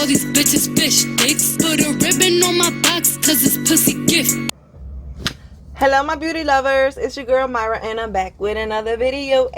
all these bitches fish sticks. Put a ribbon on my box, cause it's pussy gift. Hello my beauty lovers, it's your girl Myra and I'm back with another video.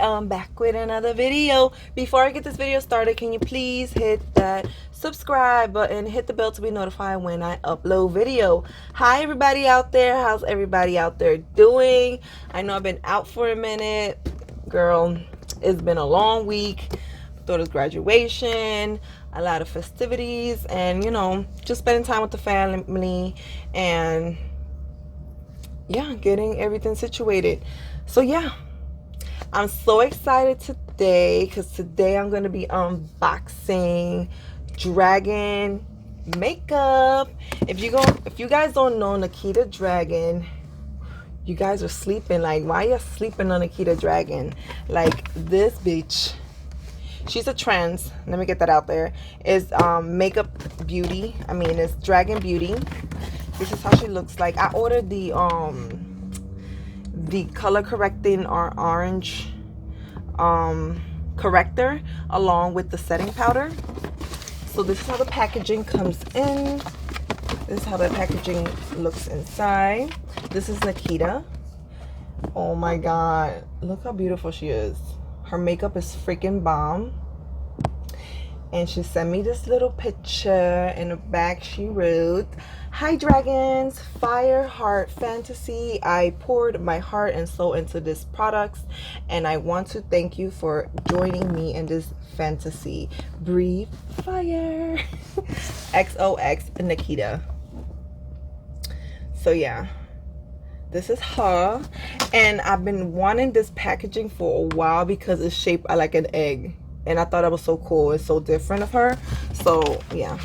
I'm back with another video. Before I get this video started, can you please hit that subscribe button, hit the bell to be notified when I upload video. Hi everybody out there, how's everybody out there doing? I know I've been out for a minute, girl. It's been a long week, daughter's graduation, a lot of festivities, and you know, just spending time with the family and yeah, getting everything situated. So yeah, I'm so excited today because today I'm going to be unboxing Dragon makeup. If you guys don't know Nikita Dragon, you guys are sleeping. Like, why are you sleeping on Nikita Dragon? Like, this bitch, she's a trans, let me get that out there, is makeup beauty. I mean, it's Dragon Beauty. This is how she looks like. I ordered the color correcting or orange corrector along with the setting powder. So this is how the packaging comes in. This is how the packaging looks inside. This is Nikita. Oh my god, look how beautiful she is. Her makeup is freaking bomb. And she sent me this little picture. In the back she wrote, "Hi dragons, fire, heart, fantasy. I poured my heart and soul into this products, and I want to thank you for joining me in this fantasy. Breathe fire." XOX Nikita. So yeah, this is her, and I've been wanting this packaging for a while because it's shaped like an egg. And I thought that was so cool. It's so different of her. So yeah.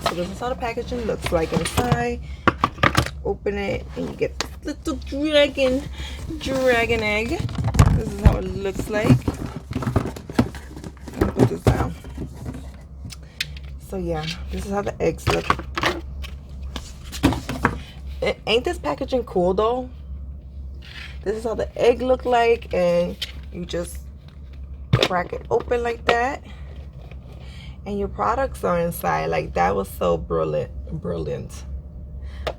So this is how the packaging looks like inside. Open it and you get this little dragon egg. This is how it looks like. Let me put this down. So yeah, this is how the eggs look. Ain't this packaging cool though? This is how the egg look like, and you just crack it open like that and your products are inside. Like, that was so brilliant.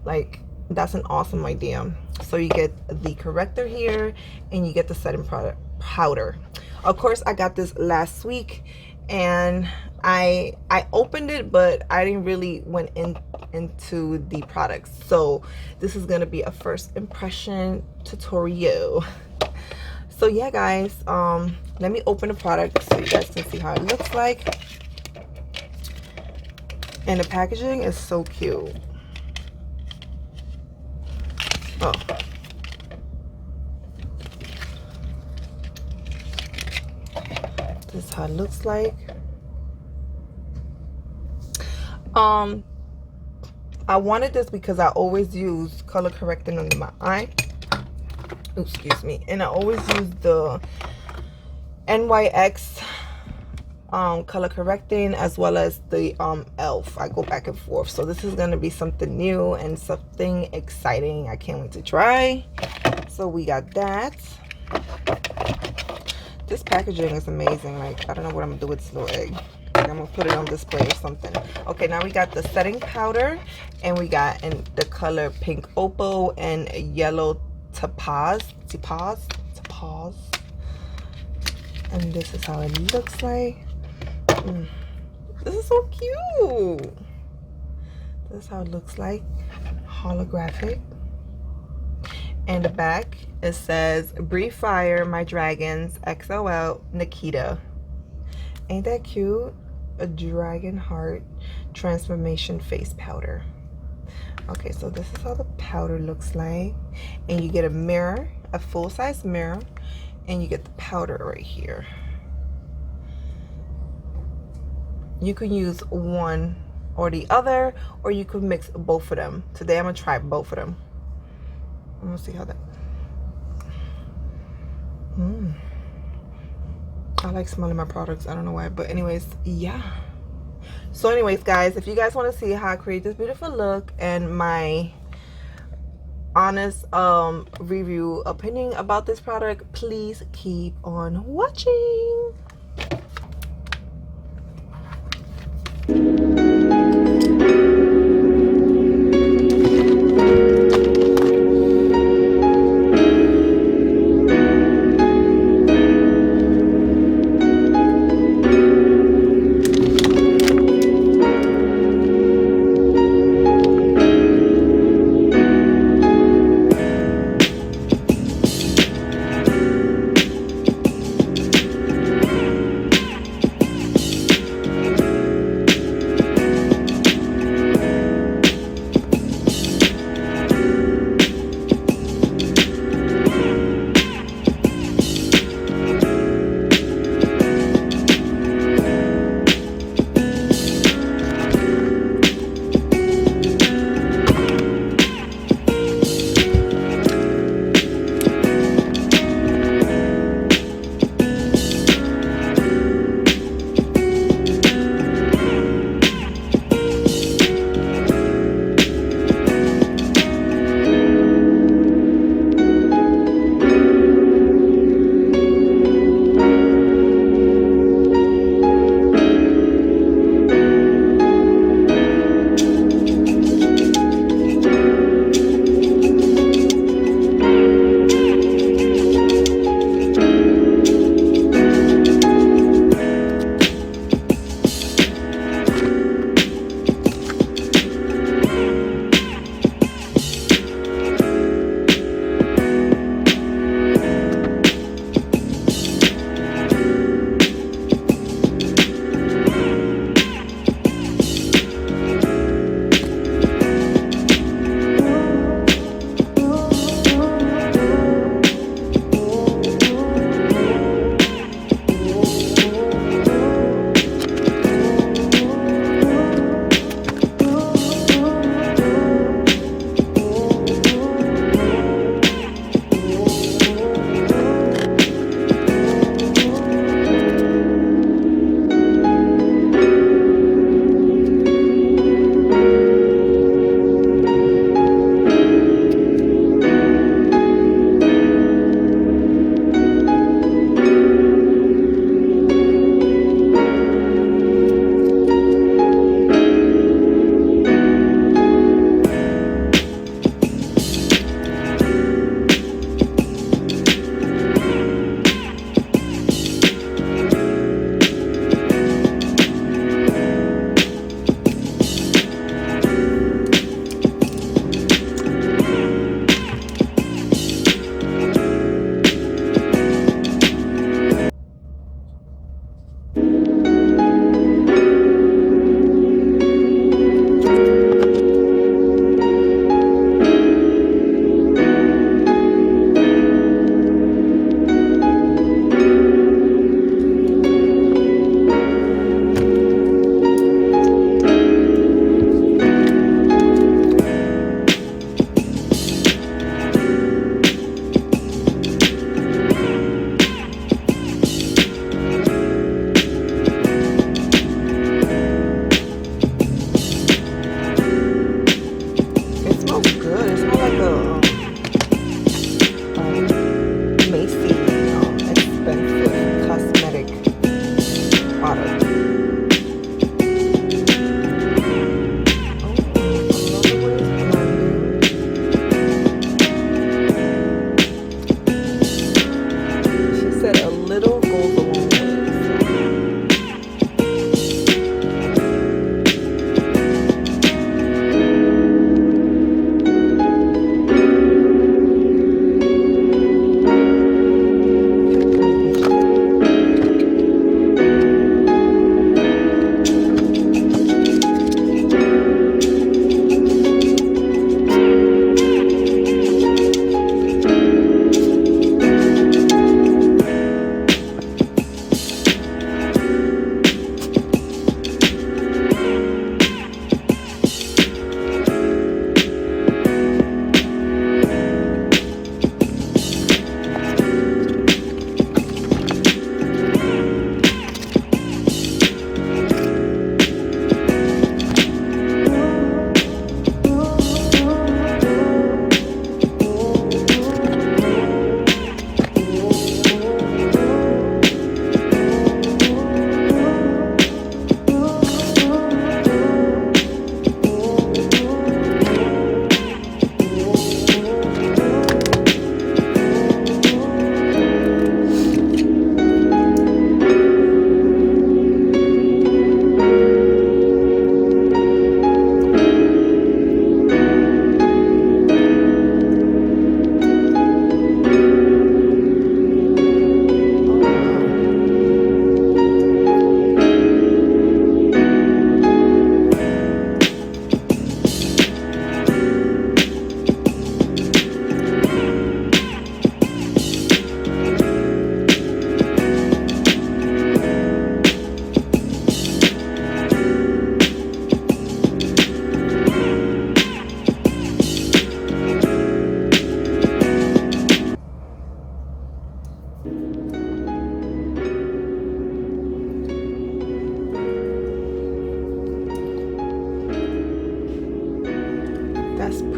Like, that's an awesome idea. So you get the corrector here and you get the setting powder. Of course, I got this last week and I opened it, but I didn't really went into the products. So this is gonna be a first impression tutorial. So yeah guys, let me open the product so you guys can see how it looks like. And the packaging is so cute. Oh. This is how it looks like. I wanted this because I always use color correcting under my eye. Oops, excuse me. And I always use the NYX color correcting as well as the ELF. I go back and forth. So this is going to be something new and something exciting. I can't wait to try. So we got that. This packaging is amazing. Like, I don't know what I'm going to do with this little egg. I'm going to put it on display or something. Okay, now we got the setting powder. And we got in the color pink opal and yellow topaz. And this is how it looks like. This is so cute. This is how it looks like, holographic. And the back, it says, "Breathe fire, my dragons, XOL Nikita." Ain't that cute? A dragon heart transformation face powder. Okay, so this is how the powder looks like. And you get a mirror, a full-size mirror, and you get the powder right here. You can use one or the other, or you could mix both of them. Today I'm gonna try both of them. I'm gonna see how that. I like smelling my products. I don't know why, but anyways, yeah. So anyways guys, if you guys want to see how I create this beautiful look and my honest review opinion about this product, please keep on watching.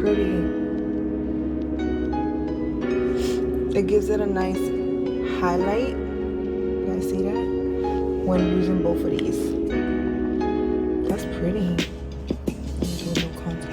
pretty. It gives it a nice highlight. You guys see that? When using both of these. That's pretty. Do a little contour.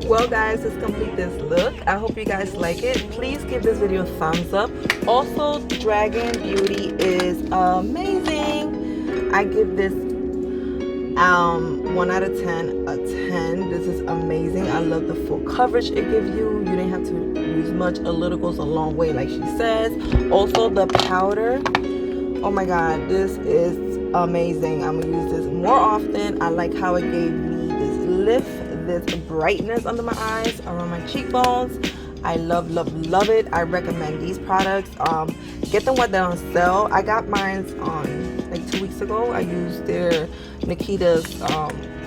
Well guys, let's complete this look. I hope you guys like it. Please give this video a thumbs up. Also, Dragon Beauty is amazing. I give this 1 out of 10 a 10. This is amazing. I love the full coverage it gives you. You didn't have to use much. A little goes a long way, like she says. Also, the powder. Oh my god, this is amazing. I'm gonna use this more often. I like how it gave me this lift, this brightness under my eyes, around my cheekbones. I love it. I recommend these products. Get them while they're on sale. I got mine on like 2 weeks ago. I used their Nikita's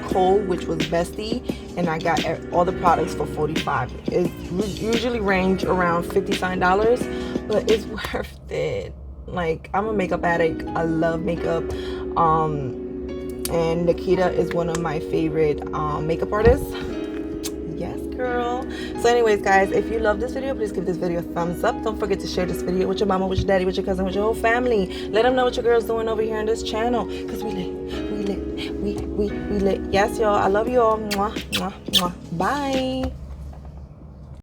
code, which was Bestie, and I got all the products for $45. It usually range around $50, but it's worth it. Like, I'm a makeup addict. I love makeup. And Nikita is one of my favorite makeup artists. Yes, girl. So anyways, guys, if you love this video, please give this video a thumbs up. Don't forget to share this video with your mama, with your daddy, with your cousin, with your whole family. Let them know what your girl's doing over here on this channel, because we lit. Yes, y'all. I love you all. Mwah, mwah, mwah. Bye.